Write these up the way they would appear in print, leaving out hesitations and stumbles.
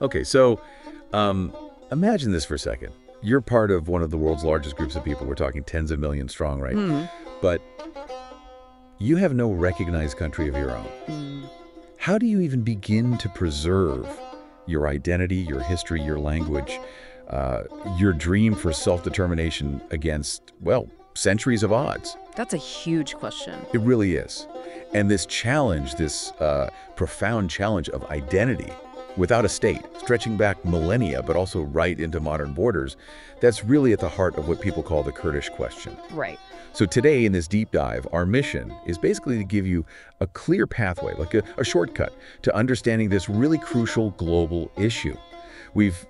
Okay, so imagine this for a second. You're part of one of the world's largest groups of people. We're talking tens of millions strong, right? Hmm. But you have no recognized country of your own. Mm. How do you even begin to preserve your identity, your history, your language, your dream for self-determination against, well, centuries of odds? That's a huge question. It really is. And this challenge, this profound challenge of identity without a state, stretching back millennia, but also right into modern borders, that's really at the heart of what people call the Kurdish question. Right. So today in this deep dive, our mission is basically to give you a clear pathway, like a shortcut to understanding this really crucial global issue. We've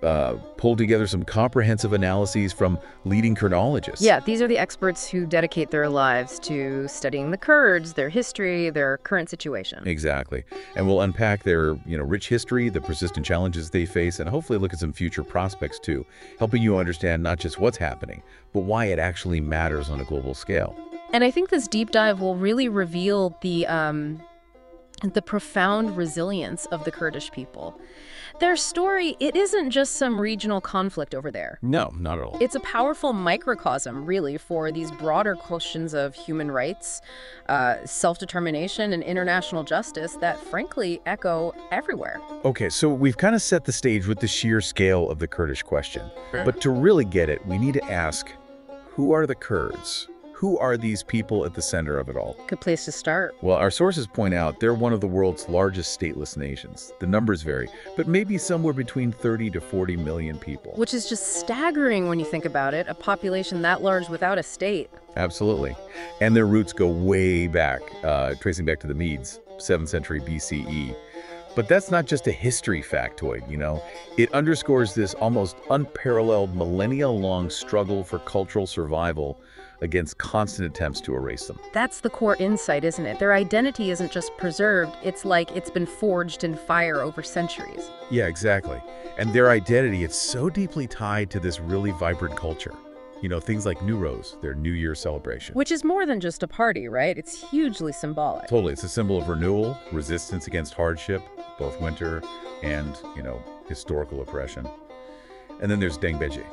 pulled together some comprehensive analyses from leading Kurdists. Yeah, these are the experts who dedicate their lives to studying the Kurds, their history, their current situation. Exactly. And we'll unpack their, rich history, the persistent challenges they face, and hopefully look at some future prospects too, helping you understand not just what's happening, but why it actually matters on a global scale. And I think this deep dive will really reveal the profound resilience of the Kurdish people. Their story, it isn't just some regional conflict over there. No, not at all. It's a powerful microcosm, really, for these broader questions of human rights, self-determination, and international justice that, frankly, echo everywhere. Okay, so we've kind of set the stage with the sheer scale of the Kurdish question. Sure. But to really get it, we need to ask, who are the Kurds? Who are these people at the center of it all? Good place to start. Well, our sources point out they're one of the world's largest stateless nations. The numbers vary, but maybe somewhere between 30 to 40 million people. Which is just staggering when you think about it, a population that large without a state. Absolutely. And their roots go way back, tracing back to the Medes, 7th century BCE. But that's not just a history factoid, It underscores this almost unparalleled millennia-long struggle for cultural survival against constant attempts to erase them. That's the core insight, isn't it? Their identity isn't just preserved, it's like it's been forged in fire over centuries. Yeah, exactly. And their identity, it's so deeply tied to this really vibrant culture. Things like Newroz, their New Year celebration. Which is more than just a party, right? It's hugely symbolic. Totally. It's a symbol of renewal, resistance against hardship, both winter and, historical oppression. And then there's Dengbeji.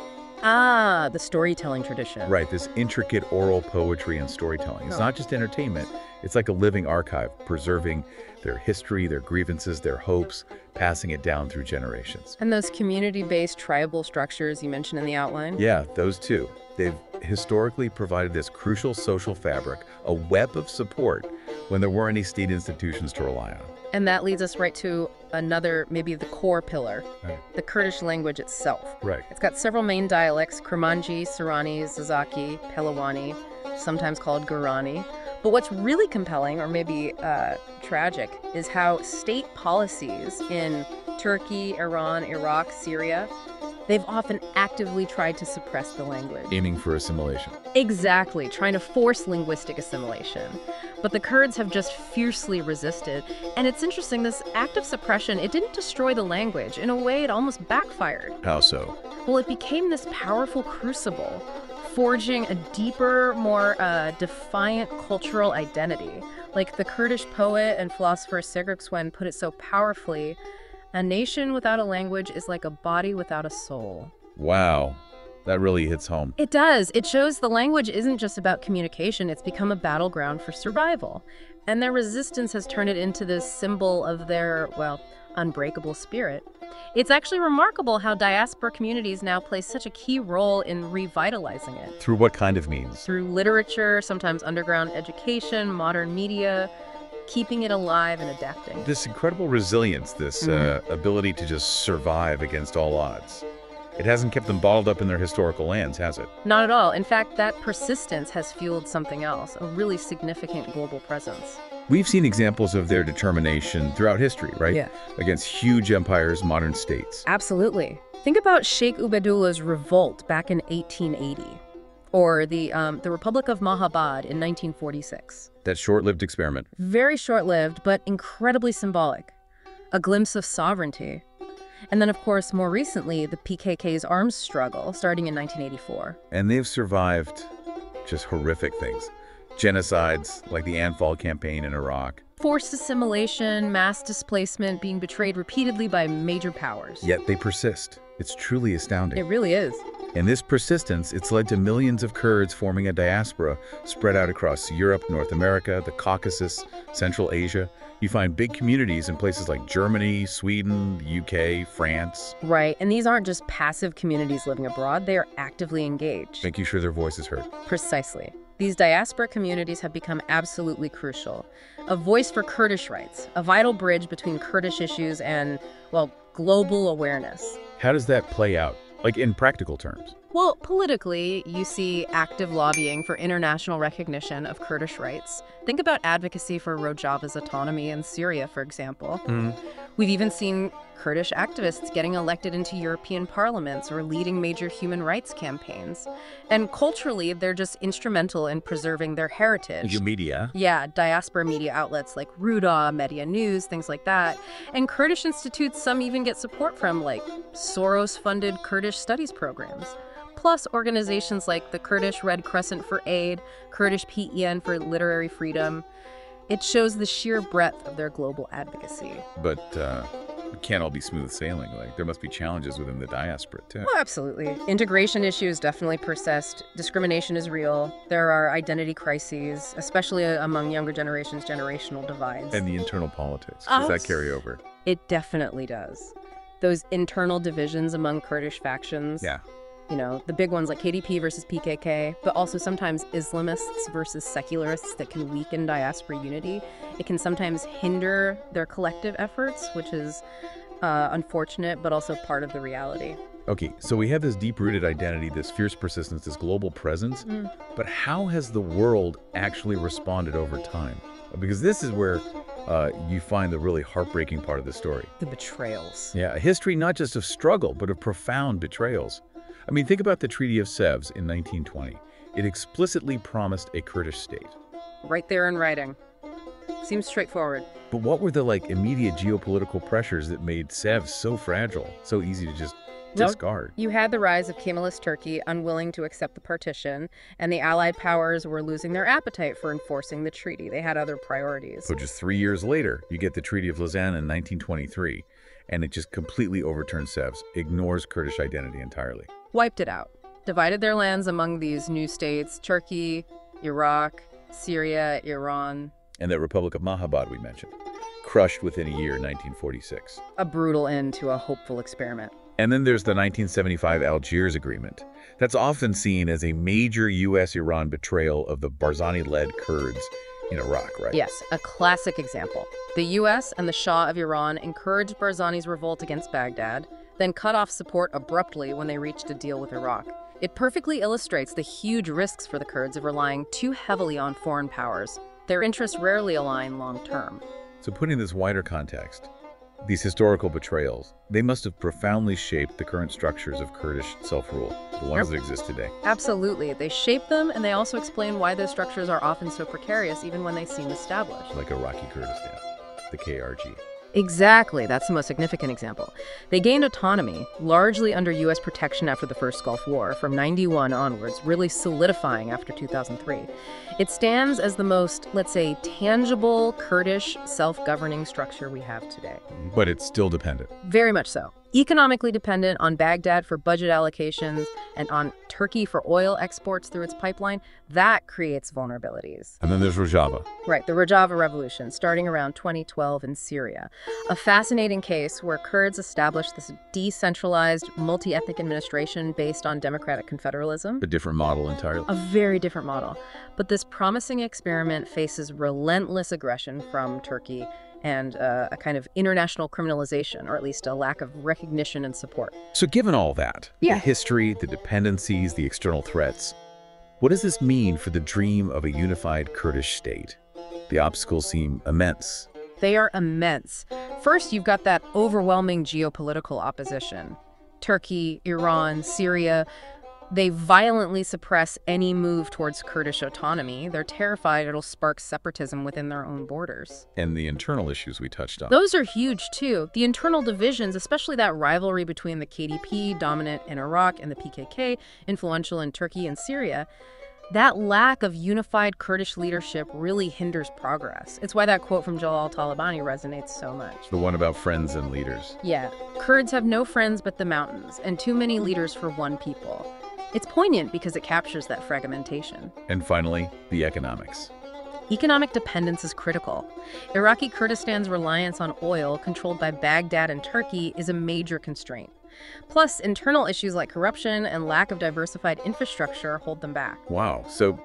Ah, the storytelling tradition. Right, this intricate oral poetry and storytelling. It's not just entertainment, it's like a living archive, preserving their history, their grievances, their hopes, passing it down through generations. And those community-based tribal structures you mentioned in the outline? Yeah, those two. They've historically provided this crucial social fabric, a web of support, when there weren't any state institutions to rely on. And that leads us right to another, maybe the core pillar, Right. the Kurdish language itself. Right. It's got several main dialects: Kermanji, Sorani, Zazaki, Pelawani, sometimes called Gurani. But what's really compelling, or maybe tragic, is how state policies in Turkey, Iran, Iraq, Syria, they've often actively tried to suppress the language. Aiming for assimilation. Exactly, trying to force linguistic assimilation. But the Kurds have just fiercely resisted. And it's interesting, this act of suppression, it didn't destroy the language. In a way, it almost backfired. How so? Well, it became this powerful crucible, forging a deeper, more defiant cultural identity. Like the Kurdish poet and philosopher Sigurd Swen put it so powerfully, a nation without a language is like a body without a soul. Wow, that really hits home. It does. It shows the language isn't just about communication, it's become a battleground for survival. And their resistance has turned it into this symbol of their, well, unbreakable spirit. It's actually remarkable how diaspora communities now play such a key role in revitalizing it. Through what kind of means? Through literature, sometimes underground education, modern media, keeping it alive and adapting. This incredible resilience, this ability to just survive against all odds. It hasn't kept them bottled up in their historical lands, has it? Not at all. In fact, that persistence has fueled something else, a really significant global presence. We've seen examples of their determination throughout history, right? Yeah. Against huge empires, modern states. Absolutely. Think about Sheikh Ubaidullah's revolt back in 1880, or the Republic of Mahabad in 1946. That short-lived experiment. Very short-lived, but incredibly symbolic. A glimpse of sovereignty. And then, of course, more recently, the PKK's arms struggle, starting in 1984. And they've survived just horrific things. Genocides, like the Anfal campaign in Iraq. Forced assimilation, mass displacement, being betrayed repeatedly by major powers. Yet they persist. It's truly astounding. It really is. And this persistence, it's led to millions of Kurds forming a diaspora spread out across Europe, North America, the Caucasus, Central Asia. You find big communities in places like Germany, Sweden, the UK, France. Right, and these aren't just passive communities living abroad, they are actively engaged. Making sure their voice is heard. Precisely. These diaspora communities have become absolutely crucial. A voice for Kurdish rights, a vital bridge between Kurdish issues and, well, global awareness. How does that play out, like in practical terms? Well, politically, you see active lobbying for international recognition of Kurdish rights. Think about advocacy for Rojava's autonomy in Syria, for example. We've even seen Kurdish activists getting elected into European parliaments or leading major human rights campaigns. And culturally, they're just instrumental in preserving their heritage. Media. Yeah, diaspora media outlets like Ruda, Media News, things like that. And Kurdish institutes, some even get support from, like Soros-funded Kurdish studies programs. Plus organizations like the Kurdish Red Crescent for Aid, Kurdish PEN for Literary Freedom. It shows the sheer breadth of their global advocacy. But it can't all be smooth sailing. Like, there must be challenges within the diaspora, too. Oh, absolutely. Integration issues definitely persist. Discrimination is real. There are identity crises, especially among younger generations, generational divides. And the internal politics. Does that carry over? It definitely does. Those internal divisions among Kurdish factions. Yeah. You know, the big ones like KDP versus PKK, but also sometimes Islamists versus secularists that can weaken diaspora unity. It can sometimes hinder their collective efforts, which is unfortunate, but also part of the reality. Okay, so we have this deep-rooted identity, this fierce persistence, this global presence, but how has the world actually responded over time? Because this is where you find the really heartbreaking part of the story. The betrayals. Yeah, a history not just of struggle, but of profound betrayals. I mean, think about the Treaty of Sèvres in 1920. It explicitly promised a Kurdish state. Right there in writing. Seems straightforward. But what were the, immediate geopolitical pressures that made Sèvres so fragile, so easy to just discard? You had the rise of Kemalist Turkey, unwilling to accept the partition, and the Allied powers were losing their appetite for enforcing the treaty. They had other priorities. So just 3 years later, you get the Treaty of Lausanne in 1923, and it just completely overturns Sèvres, ignores Kurdish identity entirely. Wiped it out. Divided their lands among these new states, Turkey, Iraq, Syria, Iran. And that Republic of Mahabad we mentioned, crushed within a year, 1946. A brutal end to a hopeful experiment. And then there's the 1975 Algiers Agreement. That's often seen as a major U.S.-Iran betrayal of the Barzani-led Kurds in Iraq, right? Yes, a classic example. The U.S. and the Shah of Iran encouraged Barzani's revolt against Baghdad, then cut off support abruptly when they reached a deal with Iraq. It perfectly illustrates the huge risks for the Kurds of relying too heavily on foreign powers. Their interests rarely align long-term. So putting this wider context, these historical betrayals, they must have profoundly shaped the current structures of Kurdish self-rule, the ones that exist today. Absolutely. They shape them, and they also explain why those structures are often so precarious, even when they seem established. Like Iraqi Kurdistan, the KRG. Exactly. That's the most significant example. They gained autonomy, largely under U.S. protection after the First Gulf War, from 91 onwards, really solidifying after 2003. It stands as the most, let's say, tangible Kurdish self-governing structure we have today. But it's still dependent. Very much so. Economically dependent on Baghdad for budget allocations and on Turkey for oil exports through its pipeline. That creates vulnerabilities. And then there's Rojava. Right, the Rojava Revolution, starting around 2012 in Syria. A fascinating case where Kurds established this decentralized, multi-ethnic administration based on democratic confederalism. A different model entirely. A very different model. But this promising experiment faces relentless aggression from Turkey and a kind of international criminalization, or at least a lack of recognition and support. So given all that, the history, the dependencies, the external threats, what does this mean for the dream of a unified Kurdish state? The obstacles seem immense. They are immense. First, you've got that overwhelming geopolitical opposition. Turkey, Iran, Syria. They violently suppress any move towards Kurdish autonomy. They're terrified it'll spark separatism within their own borders. And the internal issues we touched on. Those are huge, too. The internal divisions, especially that rivalry between the KDP, dominant in Iraq, and the PKK, influential in Turkey and Syria, That lack of unified Kurdish leadership really hinders progress. It's why that quote from Jalal Talabani resonates so much. The one about friends and leaders. Yeah, Kurds have no friends but the mountains, and too many leaders for one people. It's poignant because it captures that fragmentation. And finally, the economics. Economic dependence is critical. Iraqi Kurdistan's reliance on oil controlled by Baghdad and Turkey is a major constraint. Plus, internal issues like corruption and lack of diversified infrastructure hold them back. Wow. So,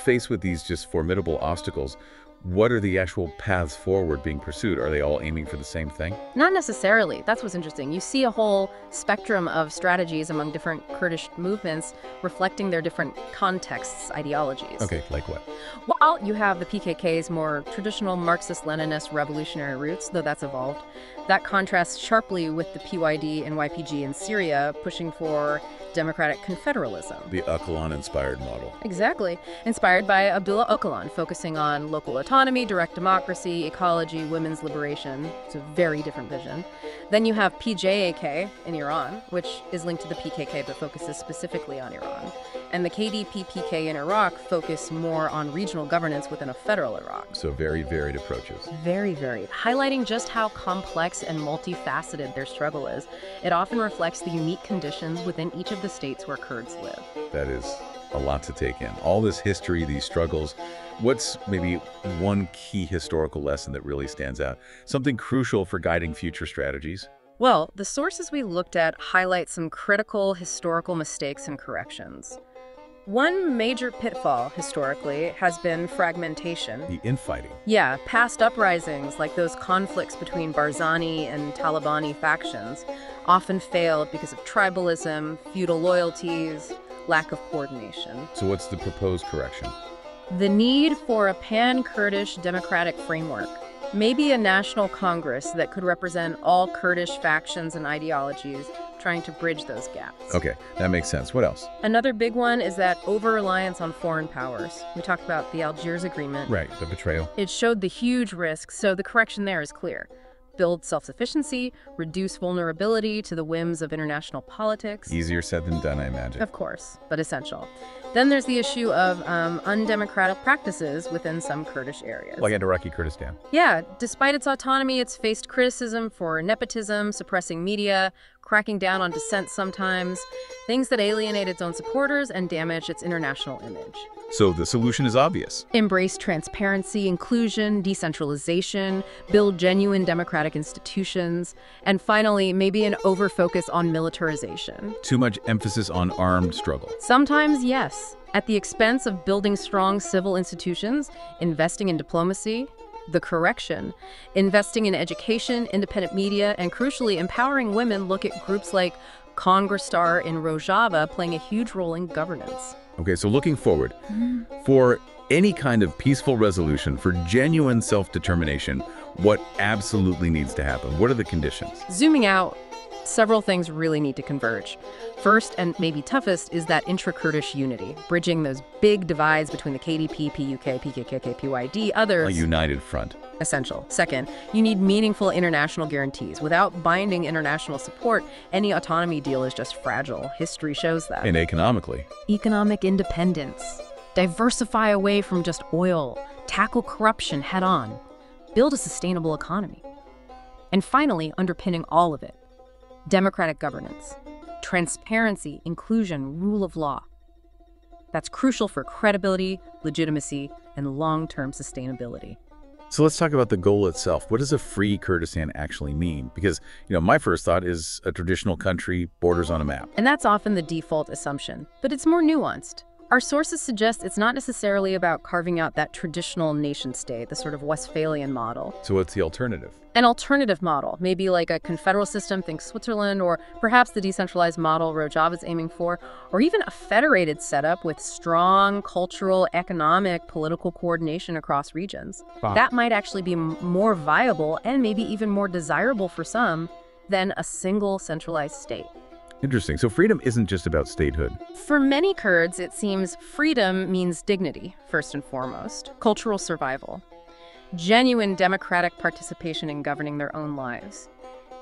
faced with these just formidable obstacles, what are the actual paths forward being pursued? Are they all aiming for the same thing? Not necessarily. That's what's interesting. You see a whole spectrum of strategies among different Kurdish movements reflecting their different contexts, ideologies. Okay, like what? While you have the PKK's more traditional Marxist-Leninist revolutionary roots, though that's evolved, that contrasts sharply with the PYD and YPG in Syria, pushing for democratic confederalism. The Öcalan-inspired model. Exactly. Inspired by Abdullah Öcalan, focusing on local autonomy, direct democracy, ecology, women's liberation. It's a very different vision. Then you have PJAK in Iran, which is linked to the PKK but focuses specifically on Iran. And the KDP-PK in Iraq focus more on regional governance within a federal Iraq. So very varied approaches. Very varied, highlighting just how complex and multifaceted their struggle is. It often reflects the unique conditions within each of the states where Kurds live. That is a lot to take in. All this history, these struggles. What's maybe one key historical lesson that really stands out? Something crucial for guiding future strategies? Well, the sources we looked at highlight some critical historical mistakes and corrections. One major pitfall, historically, has been fragmentation. The infighting. Yeah, past uprisings, like those conflicts between Barzani and Talabani factions, often failed because of tribalism, feudal loyalties, lack of coordination. So what's the proposed correction? The need for a pan-Kurdish democratic framework. Maybe a national congress that could represent all Kurdish factions and ideologies, trying to bridge those gaps. Okay, that makes sense. What else? Another big one is that over-reliance on foreign powers. We talked about the Algiers Agreement. Right, the betrayal. It showed the huge risks, so the correction there is clear. Build self-sufficiency, reduce vulnerability to the whims of international politics. Easier said than done, I imagine. Of course, but essential. Then there's the issue of undemocratic practices within some Kurdish areas. Like in Iraqi Kurdistan. Yeah, despite its autonomy, it's faced criticism for nepotism, suppressing media, cracking down on dissent sometimes, things that alienate its own supporters and damage its international image. So the solution is obvious. Embrace transparency, inclusion, decentralization, build genuine democratic institutions, and finally, maybe an overfocus on militarization. Too much emphasis on armed struggle. Sometimes, yes, at the expense of building strong civil institutions, investing in diplomacy, the correction, investing in education, independent media, and crucially, empowering women. Look at groups like Congresstar in Rojava playing a huge role in governance. Okay, so looking forward, for any kind of peaceful resolution, for genuine self-determination, what absolutely needs to happen? What are the conditions? Zooming out, several things really need to converge. First, and maybe toughest, is that intra-Kurdish unity, bridging those big divides between the KDP, PUK, PKK, PYD, others. A united front. Essential. Second, you need meaningful international guarantees. Without binding international support, any autonomy deal is just fragile. History shows that. And economically. Economic independence. Diversify away from just oil. Tackle corruption head on. Build a sustainable economy. And finally, underpinning all of it, democratic governance. Transparency, inclusion, rule of law. That's crucial for credibility, legitimacy, and long-term sustainability. So let's talk about the goal itself. What does a free Kurdistan actually mean? Because, my first thought is a traditional country, borders on a map. And that's often the default assumption, but it's more nuanced. Our sources suggest it's not necessarily about carving out that traditional nation-state, the sort of Westphalian model. So what's the alternative? An alternative model, maybe like a confederal system, think Switzerland, or perhaps the decentralized model Rojava is aiming for, or even a federated setup with strong cultural, economic, political coordination across regions. Wow. That might actually be more viable and maybe even more desirable for some than a single centralized state. Interesting. So freedom isn't just about statehood. For many Kurds, it seems freedom means dignity, first and foremost, cultural survival, genuine democratic participation in governing their own lives.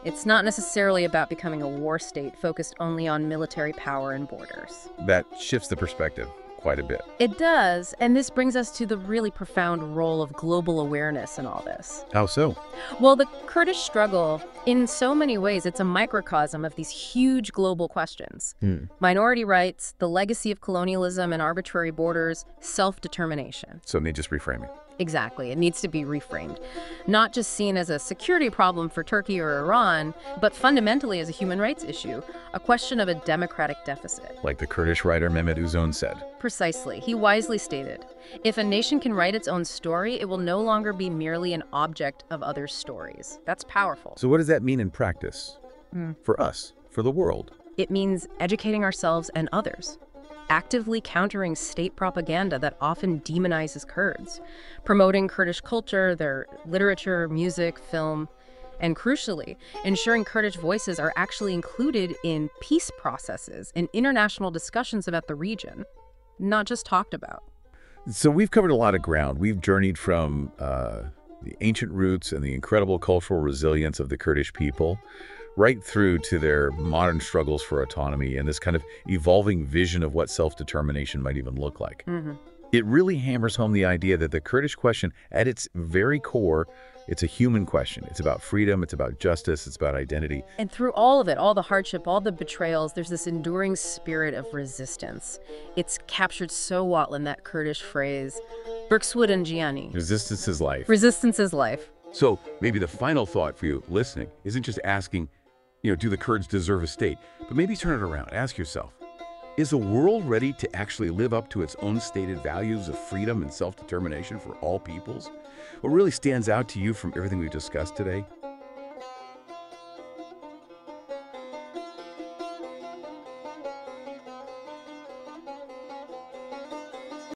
It's not necessarily about becoming a war state focused only on military power and borders. That shifts the perspective. quite a bit. It does, and this brings us to the really profound role of global awareness in all this. How so? Well, the Kurdish struggle, in so many ways, it's a microcosm of these huge global questions. Minority rights, the legacy of colonialism and arbitrary borders, self-determination. So it needs just reframing. Exactly. It needs to be reframed. Not just seen as a security problem for Turkey or Iran, but fundamentally as a human rights issue, a question of a democratic deficit. Like the Kurdish writer Mehmet Uzun said. Precisely. He wisely stated, if a nation can write its own story, it will no longer be merely an object of others' stories. That's powerful. So what does that mean in practice? For us, for the world? It means educating ourselves and others, actively countering state propaganda that often demonizes Kurds, promoting Kurdish culture, their literature, music, film, and crucially, ensuring Kurdish voices are actually included in peace processes and international discussions about the region, not just talked about. So we've covered a lot of ground. We've journeyed from the ancient roots and the incredible cultural resilience of the Kurdish people right through to their modern struggles for autonomy and this kind of evolving vision of what self-determination might even look like. It really hammers home the idea that the Kurdish question, at its very core, it's a human question. It's about freedom, it's about justice, it's about identity. And through all of it, all the hardship, all the betrayals, there's this enduring spirit of resistance. It's captured so well in that Kurdish phrase, Berkswood Gianni. Resistance is life. Resistance is life. So maybe the final thought for you listening isn't just asking, do the Kurds deserve a state? But maybe turn it around. Ask yourself, is the world ready to actually live up to its own stated values of freedom and self-determination for all peoples? What really stands out to you from everything we've discussed today?